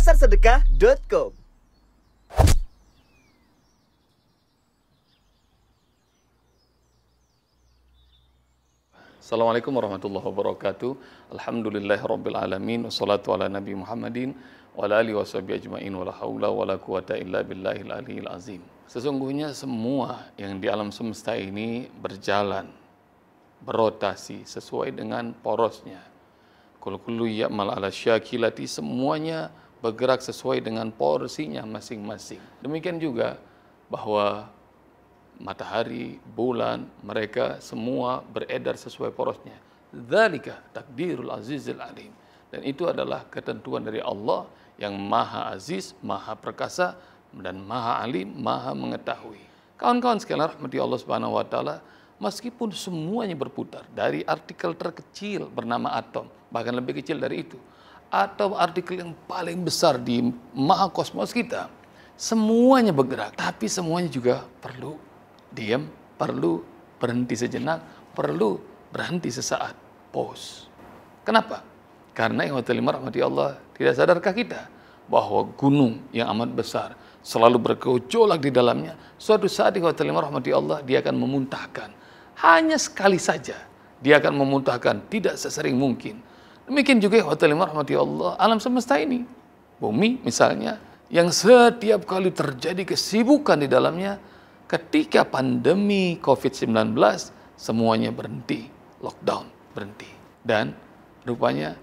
pasarsedekah.com. Assalamualaikum warahmatullahi wabarakatuh. Alhamdulillahirrabbilalamin. Wassalatu ala nabi Muhammadin wa ala alihi washabihi ajma'in. Wa la hawla wa la quwata illa billahil aliyil azim. Sesungguhnya semua yang di alam semesta ini berjalan, berotasi sesuai dengan porosnya. Kullu ya'mal ala syakilati, semuanya bergerak sesuai dengan porsinya masing-masing. Demikian juga bahwa matahari, bulan, mereka semua beredar sesuai porosnya. Dzalika takdirul azizil alim. Dan itu adalah ketentuan dari Allah yang maha aziz, maha perkasa, dan maha alim, maha mengetahui. Kawan-kawan sekalian rahmati Allah Subhanahu wa taala, meskipun semuanya berputar dari artikel terkecil bernama atom, bahkan lebih kecil dari itu, atau artikel yang paling besar di maha kosmos kita, semuanya bergerak, tapi semuanya juga perlu diam, perlu berhenti sejenak, perlu berhenti sesaat, pause. Kenapa? Karena yang rahmati Allah, tidak sadarkah kita bahwa gunung yang amat besar selalu bergejolak di dalamnya, suatu saat rahmati Allah dia akan memuntahkan. Hanya sekali saja dia akan memuntahkan, tidak sesering mungkin. Demikian juga rahmati Allah, alam semesta ini, bumi misalnya, yang setiap kali terjadi kesibukan di dalamnya. Ketika pandemi COVID-19, semuanya berhenti, lockdown, berhenti. Dan rupanya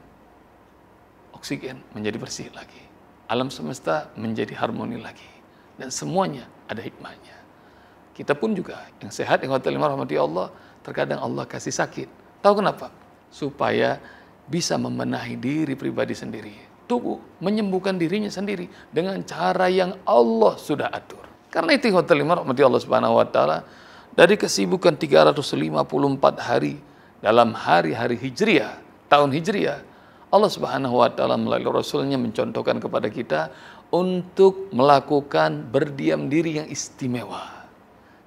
oksigen menjadi bersih lagi. Alam semesta menjadi harmoni lagi. Dan semuanya ada hikmahnya. Kita pun juga yang sehat, yang rahmati Allah, terkadang Allah kasih sakit. Tahu kenapa? Supaya bisa membenahi diri pribadi sendiri. Tubuh menyembuhkan dirinya sendiri dengan cara yang Allah sudah atur. Karena itu rahmati Allah Subhanahu wa taala, dari kesibukan 354 hari dalam hari-hari Hijriah, tahun Hijriah, Allah Subhanahu wa taala melalui Rasulnya mencontohkan kepada kita untuk melakukan berdiam diri yang istimewa.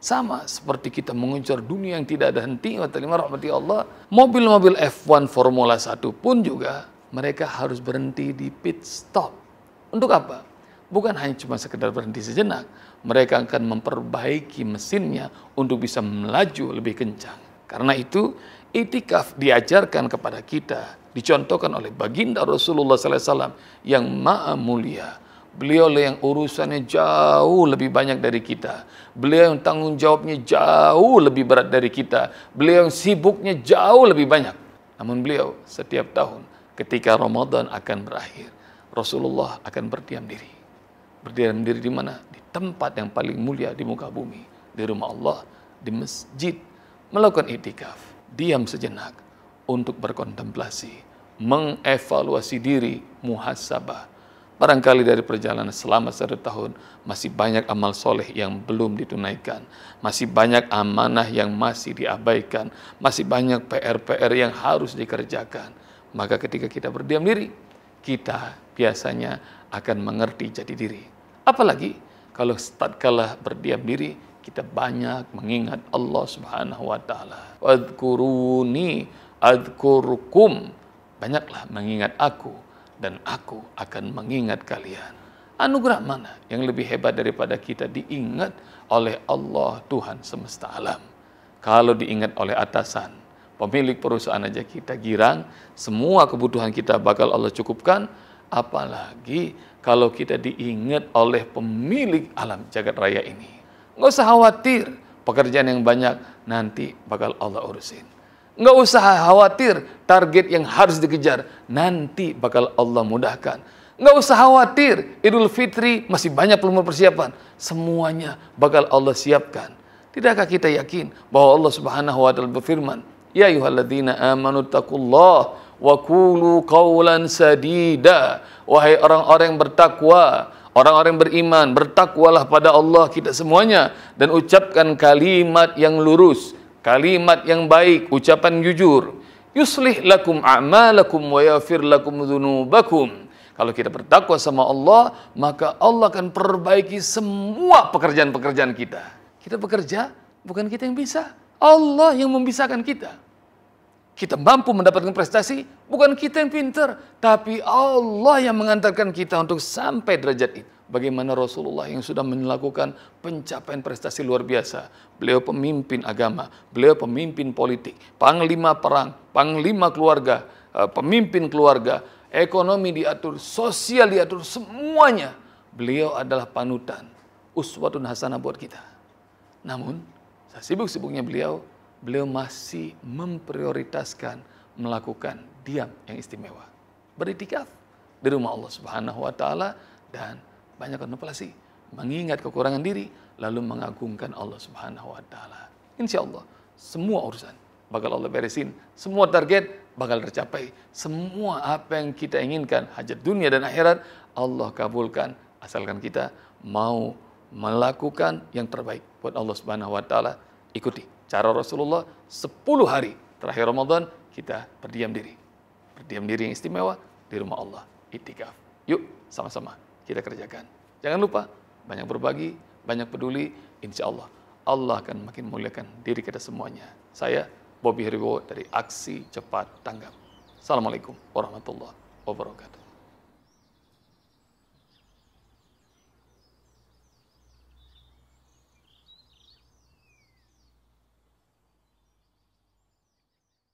Sama seperti kita mengejar dunia yang tidak ada henti, rahmati Allah, mobil-mobil F1 Formula 1 pun juga mereka harus berhenti di pit stop. Untuk apa? Bukan hanya cuma sekedar berhenti sejenak, mereka akan memperbaiki mesinnya untuk bisa melaju lebih kencang. Karena itu, i'tikaf diajarkan kepada kita, dicontohkan oleh baginda Rasulullah SAW yang maha mulia. Beliau yang urusannya jauh lebih banyak dari kita. Beliau yang tanggung jawabnya jauh lebih berat dari kita. Beliau yang sibuknya jauh lebih banyak. Namun beliau setiap tahun ketika Ramadan akan berakhir, Rasulullah akan berdiam diri. Berdiam diri di mana? Di tempat yang paling mulia di muka bumi, di rumah Allah, di masjid, melakukan i'tikaf, diam sejenak untuk berkontemplasi, mengevaluasi diri, muhasabah. Barangkali dari perjalanan selama 1 tahun masih banyak amal soleh yang belum ditunaikan, masih banyak amanah yang masih diabaikan, masih banyak PR-PR yang harus dikerjakan. Maka ketika kita berdiam diri, kita biasanya akan mengerti jati diri. Apalagi kalau tatkala berdiam diri, kita banyak mengingat Allah Subhanahu wa taala. Wadhkuruni adzkurkum. Banyaklah mengingat aku dan aku akan mengingat kalian. Anugerah mana yang lebih hebat daripada kita diingat oleh Allah Tuhan semesta alam? Kalau diingat oleh atasan, pemilik perusahaan aja kita girang, semua kebutuhan kita bakal Allah cukupkan, apalagi kalau kita diingat oleh pemilik alam jagat raya ini. Nggak usah khawatir, pekerjaan yang banyak nanti bakal Allah urusin. Nggak usah khawatir, target yang harus dikejar nanti bakal Allah mudahkan. Nggak usah khawatir, Idul Fitri masih banyak belum persiapan, semuanya bakal Allah siapkan. Tidakkah kita yakin bahwa Allah Subhanahu wa taala berfirman, ya ayyuhalladzina amanu taqullah wa qulu qawlan sadida. Wahai orang-orang yang bertakwa, orang-orang yang beriman, bertakwalah pada Allah kita semuanya dan ucapkan kalimat yang lurus, kalimat yang baik, ucapan jujur. Yuslih lakum a'malakum wa yaghfir lakum dzunubakum. Kalau kita bertakwa sama Allah, maka Allah akan perbaiki semua pekerjaan-pekerjaan kita. Kita bekerja, bukan kita yang bisa. Allah yang membisahkan kita. kita mampu mendapatkan prestasi, bukan kita yang pintar, tapi Allah yang mengantarkan kita untuk sampai derajat itu. Bagaimana Rasulullah yang sudah melakukan pencapaian prestasi luar biasa. Beliau pemimpin agama, beliau pemimpin politik, panglima perang, panglima keluarga, pemimpin keluarga, ekonomi diatur, sosial diatur, semuanya. Beliau adalah panutan, uswatun hasanah buat kita. Namun, sesibuk-sibuknya beliau masih memprioritaskan melakukan diam yang istimewa. Beriktikaf di rumah Allah Subhanahu wa taala dan banyak kontemplasi, mengingat kekurangan diri lalu mengagungkan Allah Subhanahu wa taala. Insyaallah semua urusan bakal Allah beresin, semua target bakal tercapai, semua apa yang kita inginkan, hajat dunia dan akhirat Allah kabulkan asalkan kita mau melakukan yang terbaik buat Allah Subhanahu wa taala. Ikuti cara Rasulullah 10 hari terakhir Ramadan kita berdiam diri. Berdiam diri yang istimewa di rumah Allah, iktikaf. Yuk sama-sama kita kerjakan. Jangan lupa banyak berbagi, banyak peduli, insya Allah Allah akan makin muliakan diri kita semuanya. Saya Bobby Heribo dari Aksi Cepat Tanggap. Assalamualaikum warahmatullahi wabarakatuh.